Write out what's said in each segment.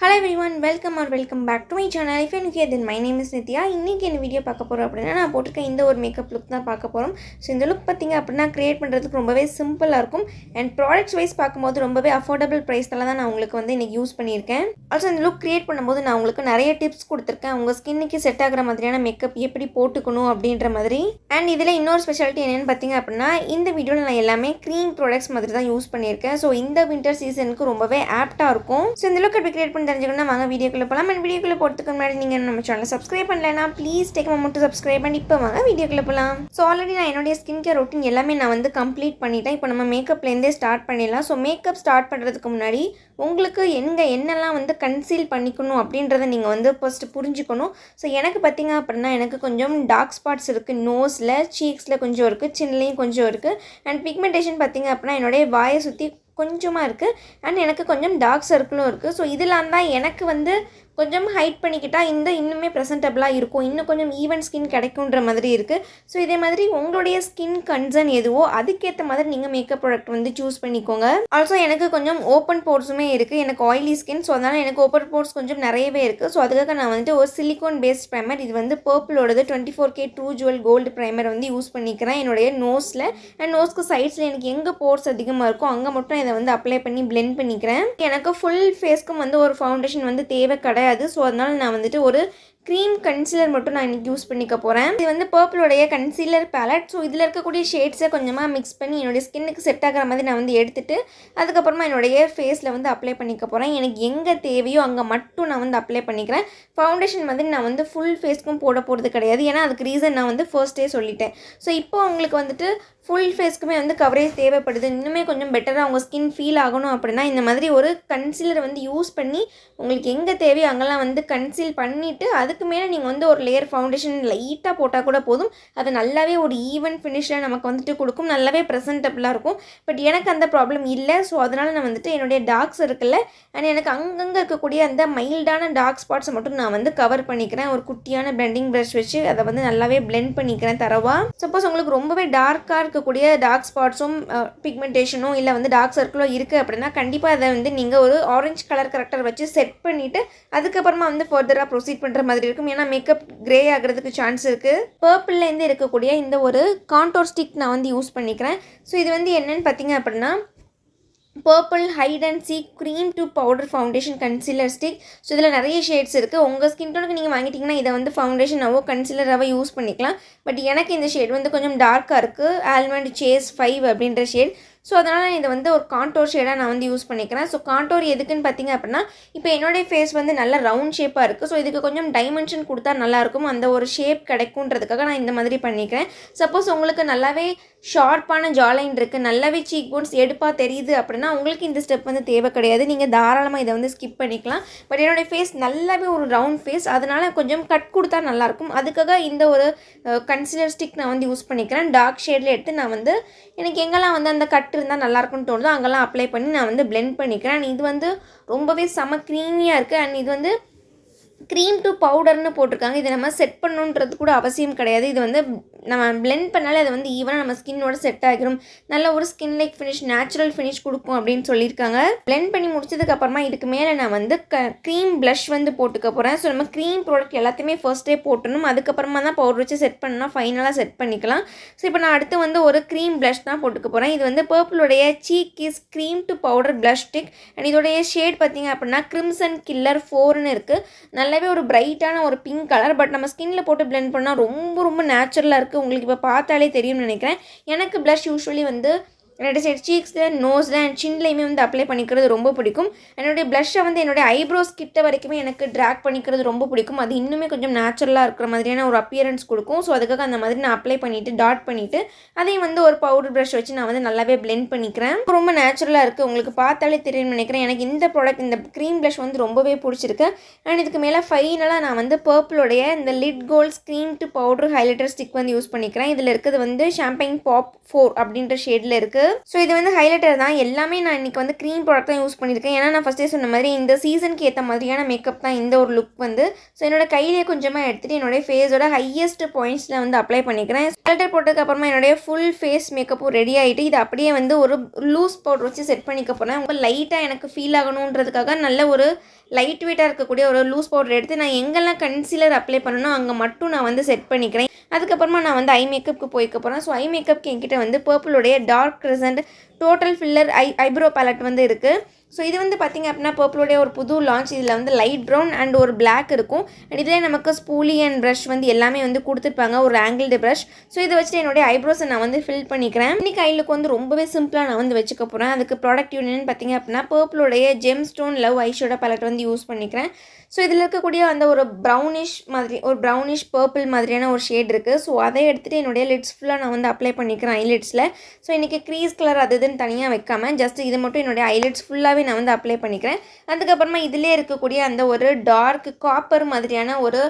Hello everyone, welcome back to my channel. If you're new here, then my name is Nithya. இன்னைக்கு இந்த video பார்க்க போறோம் அப்படினா நான் போட்டுக்க இந்த ஒரு மேக்கப் லுக் தான் பார்க்க போறோம். சோ இந்த லுக் பாத்தீங்க அப்படினா கிரியேட் பண்றதுக்கு ரொம்பவே சிம்பிளா இருக்கும் and products wise பாக்கும்போது ரொம்பவே affordable priceல தான் நான் உங்களுக்கு வந்து இன்னைக்கு யூஸ் பண்ணியிருக்கேன். Also இந்த லுக் கிரியேட் பண்ணும்போது நான் உங்களுக்கு நிறைய டிப்ஸ் கொடுத்திருக்கேன். உங்க ஸ்கின்னுக்கு செட் ஆகுற மாதிரியான மேக்கப் எப்படி போட்டுக்கணும் அப்படின்ற மாதிரி. and இதுல இன்னொரு ஸ்பெஷாலிட்டி என்னன்னு பாத்தீங்க அப்படினா இந்த வீடியோல நான் எல்லாமே cream products மாதிரி தான் யூஸ் பண்ணியிருக்கேன். சோ இந்த வின்டர் சீசனுக்கு ரொம்பவே ஆப்ட்டா இருக்கும். சோ இந்த லுக் எப்படி கிரியேட் தெரிஞ்சுக்கணும்னா வாங்க வீடியோக்குள்ள போலாம். and வீடியோக்குள்ள போறதுக்கு முன்னாடி நீங்க நம்ம சேனலை சப்ஸ்கிரைப் பண்ணலனா please take a moment to subscribe and இப்போ வாங்க வீடியோக்குள்ள போலாம். சோ ஆல்ரெடி நான் என்னோட ஸ்கின் கேர் ரொட்டீன் எல்லாமே நான் வந்து கம்ப்ளீட் பண்ணிட்டேன். இப்போ நம்ம மேக்கப்ல இருந்தே ஸ்டார்ட் பண்ணிடலாம். சோ மேக்கப் ஸ்டார்ட் பண்றதுக்கு முன்னாடி உங்களுக்கு என்னெல்லாம் வந்து கன்சீல் பண்ணிக்கணும் அப்படின்றத நீங்க வந்து ஃபர்ஸ்ட் புரிஞ்சுக்கணும். சோ எனக்கு பாத்தீங்க அப்படினா எனக்கு கொஞ்சம் டார்க் ஸ்பாட்ஸ் இருக்கு. நோஸ்ல, சீக்ஸ்ல கொஞ்சம் இருக்கு, சின்லயும் கொஞ்சம் இருக்கு. and பிக்மெண்டேஷன் பாத்தீங்க அப்படினா என்னோட வாயை சுத்தி கொஞ்சமா இருக்கு and எனக்கு கொஞ்சம் டார்க் சர்க்கிளும் இருக்கு. சோ இதெல்லாம் தான் எனக்கு வந்து கொஞ்சம் ஹைட் பண்ணிக்கிட்டா இன்னுமே பிரசன்டபிளா இருக்கும். இன்னும் கொஞ்சம் ஈவன் ஸ்கின் கிடைக்கும்ன்ற மாதிரி இருக்கு. சோ இதே மாதிரி உங்களுடைய ஸ்கின் கன்சர்ன் எதுவோ அதுக்கேற்ற மாதிரி நீங்க மேக்கப் ப்ராடக்ட் வந்து சூஸ் பண்ணிக்கோங்க. ஆல்சோ எனக்கு கொஞ்சம் ஓப்பன் போர்ஸுமே இருக்கு. எனக்கு ஆயிலி ஸ்கின். சோ அதனால எனக்கு ஓப்பன் போர்ஸ் கொஞ்சம் நிறையவே இருக்கு. சோ அதுக்காக நான் வந்து ஒரு சிலிகான் பேஸ்ட் ப்ரைமர், இது வந்து Purppleோடது 24K true jewel gold primer வந்து யூஸ் பண்ணிக்கிறேன் என்னுடைய நோஸ்ல. அண்ட் நோஸ்க்கு சைட்ஸ்ல எனக்கு எங்க போர்ஸ் அதிகமா இருக்கோ அங்க மட்டும் இதை வந்து அப்ளை பண்ணி பிளெண்ட் பண்ணிக்கிறேன். எனக்கு ஃபுல் ஃபேஸ்க்கும் வந்து ஒரு ஃபவுண்டேஷன் வந்து தேவை கிடையாது. ஸோ அதனால நான் வந்துட்டு ஒரு க்ரீம் கன்சீலர் மட்டும் நான் இன்றைக்கி யூஸ் பண்ணிக்க போகிறேன். இது வந்து Purppleோடைய கன்சீலர் பேலட். ஸோ இதில் இருக்கக்கூடிய ஷேட்ஸை கொஞ்சமாக மிக்ஸ் பண்ணி என்னுடைய ஸ்கின்னுக்கு செட் ஆகிற மாதிரி நான் வந்து எடுத்துகிட்டு அதுக்கப்புறமா என்னுடைய ஃபேஸில் வந்து அப்ளை பண்ணிக்க போகிறேன். எனக்கு எங்கே தேவையோ அங்கே மட்டும் நான் வந்து அப்ளை பண்ணிக்கிறேன். ஃபவுண்டேஷன் மாதிரி நான் வந்து ஃபுல் ஃபேஸ்க்கும் போட போகிறது கிடையாது. ஏன்னா அதுக்கு ரீசன் நான் வந்து ஃபர்ஸ்ட்டே சொல்லிட்டேன். ஸோ இப்போ உங்களுக்கு வந்துட்டு ஃபுல் ஃபேஸ்க்குமே வந்து கவரேஜ் தேவைப்படுது. இன்னுமே கொஞ்சம் பெட்டராக உங்கள் ஸ்கின் ஃபீல் ஆகணும் அப்படின்னா இந்த மாதிரி ஒரு கன்சீலர் வந்து யூஸ் பண்ணி உங்களுக்கு எங்கே தேவையோ அங்கெல்லாம் வந்து கன்சீல் பண்ணிவிட்டு அதுக்கு மேலே நீங்கள் வந்து ஒரு லேயர் ஃபவுண்டேஷன் லைட்டாக போட்டால் கூட போதும். அது நல்லாவே ஒரு ஈவன் ஃபினிஷில் நமக்கு வந்துட்டு கொடுக்கும். நல்லாவே ப்ரெசன்டபிளாக இருக்கும். பட் எனக்கு அந்த ப்ராப்ளம் இல்லை. ஸோ அதனால் நான் வந்துட்டு என்னுடைய டார்க்ஸ் இருக்குல்ல அண்ட் எனக்கு அங்கங்கே இருக்கக்கூடிய அந்த மைல்டான டார்க் ஸ்பாட்ஸை மட்டும் நான் வந்து கவர் பண்ணிக்கிறேன். ஒரு குட்டியான பிளெண்டிங் ப்ரஷ் வச்சு அதை வந்து நல்லாவே பிளெண்ட் பண்ணிக்கிறேன் தரவா. சப்போஸ் உங்களுக்கு ரொம்பவே டார்க்காக இருக்கக்கூடிய டார்க் ஸ்பாட்ஸும் பிக்மெண்டேஷனும் இல்லை வந்து டார்க் சர்க்கிளோ இருக்குது அப்படின்னா கண்டிப்பாக அதை வந்து நீங்கள் ஒரு ஆரஞ்சு கலர் கரெக்டர் வச்சு செட் பண்ணிவிட்டு அதுக்கப்புறமா வந்து ஃபர்தராக ப்ரொசீட் பண்ணுற மாதிரி இருக்கும். ஏன்னா மேக்கப் கிரே ஆகிறதுக்கு சான்ஸ் இருக்குது. Purppleலேருந்து இருக்கக்கூடிய இந்த ஒரு கான்டோர் ஸ்டிக் நான் வந்து யூஸ் பண்ணிக்கிறேன். ஸோ இது வந்து என்னன்னு பார்த்தீங்க அப்படின்னா Purple hide and seek cream to powder foundation concealer stick. So இதில் நிறைய ஷேட்ஸ் இருக்குது. உங்கள் ஸ்கின் டோனுக்கு நீங்கள் வாங்கிட்டீங்கன்னா இதை வந்து ஃபவுண்டேஷனாவோ கன்சீலராகவோ யூஸ் பண்ணிக்கலாம். பட் எனக்கு இந்த ஷேட் வந்து கொஞ்சம் டார்க்காக இருக்குது. ஆல்மண்ட் சேஸ் 5 அப்படின்ற ஷேட். ஸோ அதனால் இதை வந்து ஒரு கான்டோர் ஷேடாக நான் வந்து யூஸ் பண்ணிக்கிறேன். ஸோ கான்டோர் எதுக்குன்னு பார்த்தீங்க அப்படின்னா இப்போ என்னுடைய ஃபேஸ் வந்து நல்ல ரவுண்ட் ஷேப்பாக இருக்குது. ஸோ இதுக்கு கொஞ்சம் டைமென்ஷன் கொடுத்தா நல்லாயிருக்கும். அந்த ஒரு ஷேப் கிடைக்குன்றதுக்காக நான் இந்த மாதிரி பண்ணிக்கிறேன். சப்போஸ் உங்களுக்கு நல்லாவே ஷார்ப்பான ஜாலைன் இருக்குது, நல்லாவே சீக் போன்ஸ் எடுப்பாக தெரியுது அப்படின்னா உங்களுக்கு இந்த ஸ்டெப் வந்து தேவை கிடையாது. நீங்கள் தாராளமாக இதை வந்து ஸ்கிப் பண்ணிக்கலாம். பட் என்னுடைய ஃபேஸ் நல்லாவே ஒரு ரவுண்ட் ஃபேஸ், அதனால் கொஞ்சம் கட் கொடுத்தா நல்லாயிருக்கும். அதுக்காக இந்த ஒரு கன்சீலர் ஸ்டிக் நான் வந்து யூஸ் பண்ணிக்கிறேன். டார்க் ஷேடில் எடுத்து நான் வந்து எனக்கு எங்கெல்லாம் வந்து அந்த கட் இருந்தால் நல்லாயிருக்குன்னு தோணுதோ அங்கெல்லாம் அப்ளை பண்ணி நான் வந்து பிளெண்ட் பண்ணிக்கிறேன். இது வந்து ரொம்பவே செம க்ரீமியாக இருக்குது. அண்ட் இது வந்து க்ரீம் டு பவுடர்னு போட்டிருக்காங்க. இதை நம்ம செட் பண்ணணுன்றது கூட அவசியம் கிடையாது. இது வந்து நம்ம பிளெண்ட் பண்ணாலே அது வந்து ஈவனாக நம்ம ஸ்கின்னோட செட் ஆகிரும். நல்ல ஒரு skin like finish, natural finish கொடுக்கும் அப்படின்னு சொல்லியிருக்காங்க. பிளெண்ட் பண்ணி முடிச்சதுக்கப்புறமா இதுக்கு மேலே நான் வந்து க்ரீம் ப்ளஷ் வந்து போட்டுக்க போகிறேன். ஸோ நம்ம க்ரீம் ப்ராடக்ட் எல்லாத்தையுமே ஃபர்ஸ்ட்டே போட்டணும். அதுக்கப்புறமா தான் பவுடர் வச்சு செட் பண்ணால் ஃபைனலாக செட் பண்ணிக்கலாம். ஸோ இப்போ நான் அடுத்து வந்து ஒரு க்ரீம் ப்ளஷ் தான் போட்டுக்க போகிறேன். இது வந்து Purppleோடைய cheek kiss cream to powder blush stick. And இதோடைய ஷேட் பார்த்தீங்க அப்படின்னா கிரிம்சன் கில்லர் 4ன்னு இருக்குது. நல்லாவே ஒரு பிரைட்டான ஒரு பிங்க் கலர். பட் நம்ம ஸ்கின்ல போட்டு பிளெண்ட் பண்ணால் ரொம்ப நேச்சுரலாக இருக்குது. உங்களுக்கு இப்போ பார்த்தாலே தெரியும்னு நினைக்கிறேன். எனக்கு ப்ளஷ் யூஸ்வலி வந்து என்னோடய சைட் சீக்ஸில், நோஸில் அண்ட் சின்லையுமே வந்து அப்ளை பண்ணிக்கிறது ரொம்ப பிடிக்கும். என்னுடைய ப்ளஷ்ஷை வந்து என்னுடைய ஐப்ரோஸ் கிட்ட வரைக்குமே எனக்கு ட்ராக் பண்ணிக்கிறது ரொம்ப பிடிக்கும். அது இன்னுமே கொஞ்சம் நேச்சுரலாக இருக்கிற மாதிரியான ஒரு அப்பியரன்ஸ் கொடுக்கும். ஸோ அதுக்காக அந்த மாதிரி நான் அப்ளை பண்ணிவிட்டு டாட் பண்ணிவிட்டு அதையும் வந்து ஒரு பவுடர் ப்ரஷ் வச்சு நான் வந்து நல்லாவே பிளெண்ட் பண்ணிக்கிறேன். ரொம்ப நேச்சுரலாக இருக்குது. உங்களுக்கு பார்த்தாலே தெரியும்னு நினைக்கிறேன். எனக்கு இந்த ப்ராடக்ட், இந்த க்ரீம் ப்ளஷ் வந்து ரொம்பவே பிடிச்சிருக்கு. அண்ட் இதுக்கு மேலே ஃபைனலாக நான் வந்து Purppleோடைய இந்த lit gold cream to powder highlighter stick வந்து யூஸ் பண்ணிக்கிறேன். இதில் இருக்கிறது வந்து ஷாம்பைன் பாப் 4 அப்படின்ற ஷேடில் இருக்குது. ஸோ இது வந்து ஹைலைட்டர் தான். எல்லாமே நான் இன்றைக்கி வந்து க்ரீம் ப்ராடக்ட் தான் யூஸ் பண்ணியிருக்கேன். ஏன்னா நான் ஃபஸ்ட்டே சொன்ன மாதிரி இந்த சீசனுக்கு ஏற்ற மாதிரியான மேக்கப் தான் இந்த ஒரு லுக் வந்து. ஸோ என்னோடய கையிலே கொஞ்சமாக எடுத்துகிட்டு என்னுடைய ஃபேஸோட ஹையஸ்ட் பாயிண்ட்ஸில் வந்து அப்ளை பண்ணிக்கிறேன். ஹைலைட்டர் போட்டதுக்கப்புறமா என்னுடைய ஃபுல் ஃபேஸ் மேக்கப்பும் ரெடி ஆகிட்டு இது அப்படியே வந்து ஒரு லூஸ் பவுடர் வச்சு செட் பண்ணிக்க போகிறேன். ரொம்ப லைட்டாக எனக்கு ஃபீல் ஆகணுன்றதுக்காக நல்ல ஒரு லைட் வெயிட்டாக இருக்கக்கூடிய ஒரு லூஸ் பவுடர் எடுத்து நான் எங்கெல்லாம் கன்சீலர் அப்ளை பண்ணணும் அங்கே மட்டும் நான் வந்து செட் பண்ணிக்கிறேன். அதுக்கப்புறமா நான் வந்து ஐ மேக்கப்புக்கு போய்க்க போகிறேன். ஸோ ஐ மேக்கப்புக்கு என்கிட்ட வந்து பர்பிளோடைய dark crescent total filler eyebrow palette வந்து இருக்குது. ஸோ இது வந்து பார்த்திங்க அப்படின்னா பர்பிளோடைய ஒரு புது லான்ச். இதில் வந்து லைட் ப்ரௌன் அண்ட் ஒரு பிளாக் இருக்கும். அண்ட் இதிலே நமக்கு ஸ்பூலி அண்ட் ப்ரஷ் வந்து எல்லாமே வந்து கொடுத்துருப்பாங்க, ஒரு ஆங்கிள்டு ப்ரஷ். ஸோ இதை வச்சுட்டு என்னுடைய ஐப்ரோஸை நான் வந்து ஃபில் பண்ணிக்கிறேன். இன்னைக்கு ஐலுக்கு வந்து ரொம்பவே சிம்பிளாக நான் வந்து வச்சுக்க போகிறேன். அதுக்கு ப்ராடக்ட் யூனியன் பார்த்திங்க அப்படின்னா பர்பிளோடைய gem stone love eyeshadow palette வந்து யூஸ் பண்ணிக்கிறேன். ஸோ இதில் இருக்கக்கூடிய அந்த ஒரு ப்ரௌனிஷ் பர்பிள் மாதிரியான ஒரு ஷேட் இருக்குது. ஸோ அதை எடுத்துகிட்டு என்னுடைய லிட்ஸ் ஃபுல்லாக நான் வந்து அப்ளை பண்ணிக்கிறேன் ஐலிட்ஸில். ஸோ இன்றைக்கி க்ரீஸ் கலர் அது இதுன்னு தனியாக வைக்காமல் ஜஸ்ட் இது மட்டும் என்னுடைய ஐலிட்ஸ் ஃபுல்லாகவே நான் வந்து அப்ளை பண்ணிக்கிறேன். அதுக்கப்புறமா இதிலே இருக்கக்கூடிய அந்த ஒரு டார்க் காப்பர் மாதிரியான ஒரு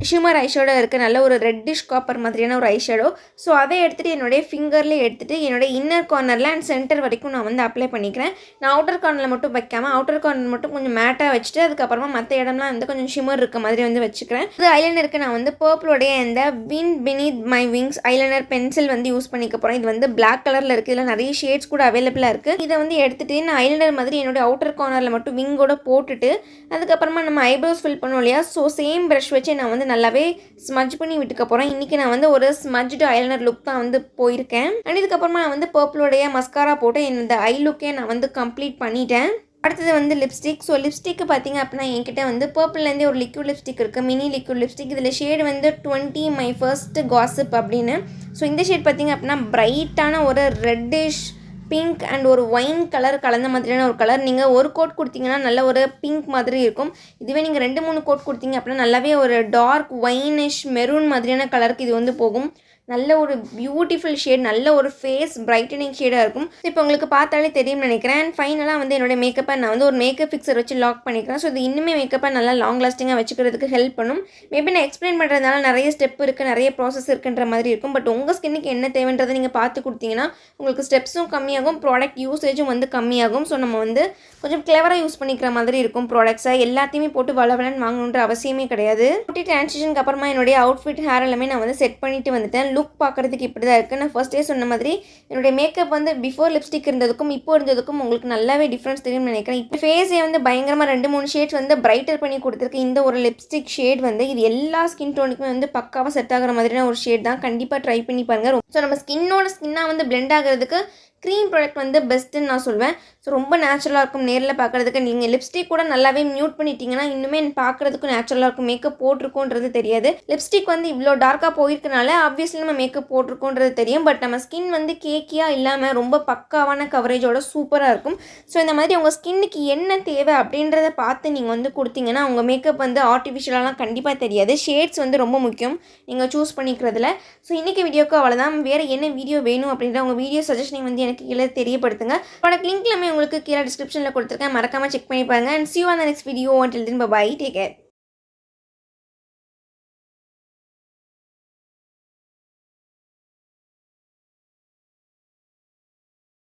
ஷிமர் ஐஷேடோ இருக்குது, நல்ல ஒரு ரெட்டிஷ் காப்பர் மாதிரியான ஒரு ஐஷேடோ. ஸோ அதை எடுத்துகிட்டு என்னுடைய ஃபிங்கர்லேயே எடுத்துகிட்டு என்னுடைய இன்னர் கார்னரில் அண்ட் சென்டர் வரைக்கும் நான் வந்து அப்ளை பண்ணிக்கிறேன். நான் அவுட்டர் கார்னரில் மட்டும் வைக்காமல் அவுட்டர் கார்னர் மட்டும் கொஞ்சம் மேட்டாக வச்சுட்டு அதுக்கப்புறமா மற்ற இடம்லாம் வந்து கொஞ்சம் ஷிமர் இருக்க மாதிரி வந்து வச்சுக்கிறேன். இது ஐலைனருக்கு நான் வந்து பர்பிளோடைய இந்த wind beneath my wings eyeliner pencil வந்து யூஸ் பண்ணிக்க போகிறேன். இது வந்து பிளாக் கலரில் இருக்குது, இதில் நிறைய ஷேட்ஸ் கூட அவைலபிளாக இருக்குது. இதை வந்து எடுத்துகிட்டு நான் ஐலைனர் மாதிரி என்னுடைய அவுட்டர் கார்னரில் மட்டும் விங்கோட போட்டுட்டு அதுக்கப்புறமா நம்ம ஐப்ரோஸ் ஃபில் பண்ணோம் இல்லையா, ஸோ சேம் ப்ரஷ் வச்சு நான் வந்து நல்லாவே ஸ்மஜ் பண்ணி விட்டுக்க போகிறேன். இன்றைக்கி நான் வந்து ஒரு ஸ்மஜ்டு ஐலைனர் லுக் தான் வந்து போயிருக்கேன். அண்ட் இதுக்கப்புறமா நான் வந்து பர்பிளோடைய மஸ்காரா போட்டு இந்த ஐ லுக்கே நான் வந்து கம்ப்ளீட் பண்ணிட்டேன். அடுத்தது வந்து லிப்ஸ்டிக். ஸோ லிப்ஸ்டிக்கு பார்த்திங்க அப்படின்னா என்கிட்ட வந்து பர்பிள்லேருந்தே ஒரு லிக்விட் லிப்ஸ்டிக் இருக்குது, மினி லிக்விட் லிப்ஸ்டிக். இதில் ஷேடு வந்து 20 மை ஃபர்ஸ்ட் காசிப் அப்படின்னு. ஸோ இந்த ஷேட் பார்த்திங்க அப்படின்னா பிரைட்டான ஒரு ரெட்டிஷ் பிங்க் அண்ட் ஒரு ஒயின் கலர் கலந்த மாதிரியான ஒரு கலர். நீங்கள் ஒரு கோட் கொடுத்தீங்கன்னா நல்ல ஒரு பிங்க் மாதிரி இருக்கும். இதுவே நீங்கள் 2-3 கோட் கொடுத்தீங்க அப்படின்னா நல்லாவே ஒரு டார்க் ஒயினிஷ் மெரூன் மாதிரியான கலருக்கு இது வந்து போகும். நல்ல ஒரு பியூட்டிஃபுல் ஷேட், நல்ல ஒரு ஃபேஸ் பிரைட்டனிங் ஷேடாக இருக்கும். இப்போ உங்களுக்கு பார்த்தாலே தெரியும்னு நினைக்கிறேன். அண்ட் ஃபைனலாக வந்து என்னோடய மேக்கப்பை நான் வந்து ஒரு மேக்கப் ஃபிக்ஸர் வச்சு லாக் பண்ணிக்கிறேன். ஸோ இது இன்னுமே மேக்கப்பை நல்லா லாங் லாஸ்டிங்காக வச்சுக்கிறதுக்கு ஹெல்ப் பண்ணும். மேபி நான் எக்ஸ்பிளைன் பண்ணுறதுனால நிறைய ஸ்டெப் இருக்குது, நிறைய ப்ராசஸ் இருக்குன்ற மாதிரி இருக்கும். பட் உங்கள் ஸ்கின்னுக்கு என்ன தேவைன்றதை நீங்கள் பார்த்து கொடுத்தீங்கன்னா உங்களுக்கு ஸ்டெப்ஸும் கம்மியாகும், ப்ராடக்ட் யூசேஜும் வந்து கம்மியாகும். ஸோ நம்ம வந்து கொஞ்சம் கிளவராக யூஸ் பண்ணிக்கிற மாதிரி இருக்கும். ப்ராடக்ட்ஸை எல்லாத்தையுமே போட்டு வளவலன்னு வாங்கணுன்ற அவசியமே கிடையாது. குட்டி டிரான்சிஷனுக்கு அப்புறமா என்னுடைய அவுட்ஃபிட் ஹேர் எல்லாமே நான் வந்து செட் பண்ணிட்டு வந்துட்டேன். லுக் பார்க்குறதுக்கு இப்படி தான் இருக்குது. நான் ஃபர்ஸ்டே சொன்ன மாதிரி என்னுடைய மேக்கப் வந்து பிஃபோர் லிப்ஸ்டிக் இருந்ததுக்கும் இப்போ இருந்ததுக்கும் உங்களுக்கு நல்லாவே டிஃப்ரென்ஸ் தெரியும்னு நினைக்கிறேன். இப்போ ஃபேஸே வந்து பயங்கரமாக 2-3 ஷேட்ஸ் வந்து பிரைட்டர் பண்ணி கொடுத்துருக்கு. இந்த ஒரு லிப்ஸ்டிக் ஷேட் வந்து இது எல்லா ஸ்கின் டோனுக்குமே வந்து பக்காவாக செட் ஆகிற மாதிரியான ஒரு ஷேட் தான். கண்டிப்பாக ட்ரை பண்ணி பாருங்கள். ஸோ நம்ம ஸ்கின்னாக வந்து பிளெண்ட் ஆகிறதுக்கு க்ரீம் ப்ராடக்ட் வந்து பெஸ்ட்டுன்னு நான் சொல்வேன். ஸோ ரொம்ப நேச்சுரலாக இருக்கும் நேரில் பார்க்குறதுக்கு. நீங்கள் லிப்ஸ்டிக் கூட நல்லாவே மியூட் பண்ணிட்டீங்கன்னா இன்னுமே பார்க்குறதுக்கும் நேச்சுரலாக இருக்கும். மேக்கப் போட்டிருக்கோன்றது தெரியாது. லிப்ஸ்டிக் வந்து இவ்வளோ டார்க்காக போயிருக்கனால ஆப்வியஸ்லி நம்ம மேக்கப் போட்டிருக்கோன்றது தெரியும். பட் நம்ம ஸ்கின் வந்து கேக்கியாக இல்லாமல் ரொம்ப பக்காவான கவரேஜோட சூப்பராக இருக்கும். ஸோ இந்த மாதிரி உங்கள் ஸ்கின்னுக்கு என்ன தேவை அப்படின்றத பார்த்து நீங்கள் வந்து கொடுத்தீங்கன்னா உங்கள் மேக்கப் வந்து ஆர்டிஃபிஷியலாலாம் கண்டிப்பாக தெரியாது. ஷேட்ஸ் வந்து ரொம்ப முக்கியம் நீங்கள் சூஸ் பண்ணிக்கிறதுல. ஸோ இன்றைக்கி வீடியோக்கு அவ்வளோதான். வேறு என்ன வீடியோ வேணும் அப்படின்ற உங்கள் வீடியோ சஜஷனை வந்து எனக்கு கீழே தெரியப்படுத்துங்க. ப்ராடக்ட் லிங்க் எல்லாமே உங்களுக்கு கீழே டிஸ்கிரிப்ஷனில் கொடுத்துருக்கேன், மறக்காமல் செக் பண்ணி பாருங்கள். And see you on the next video. Until then, bye bye, take care.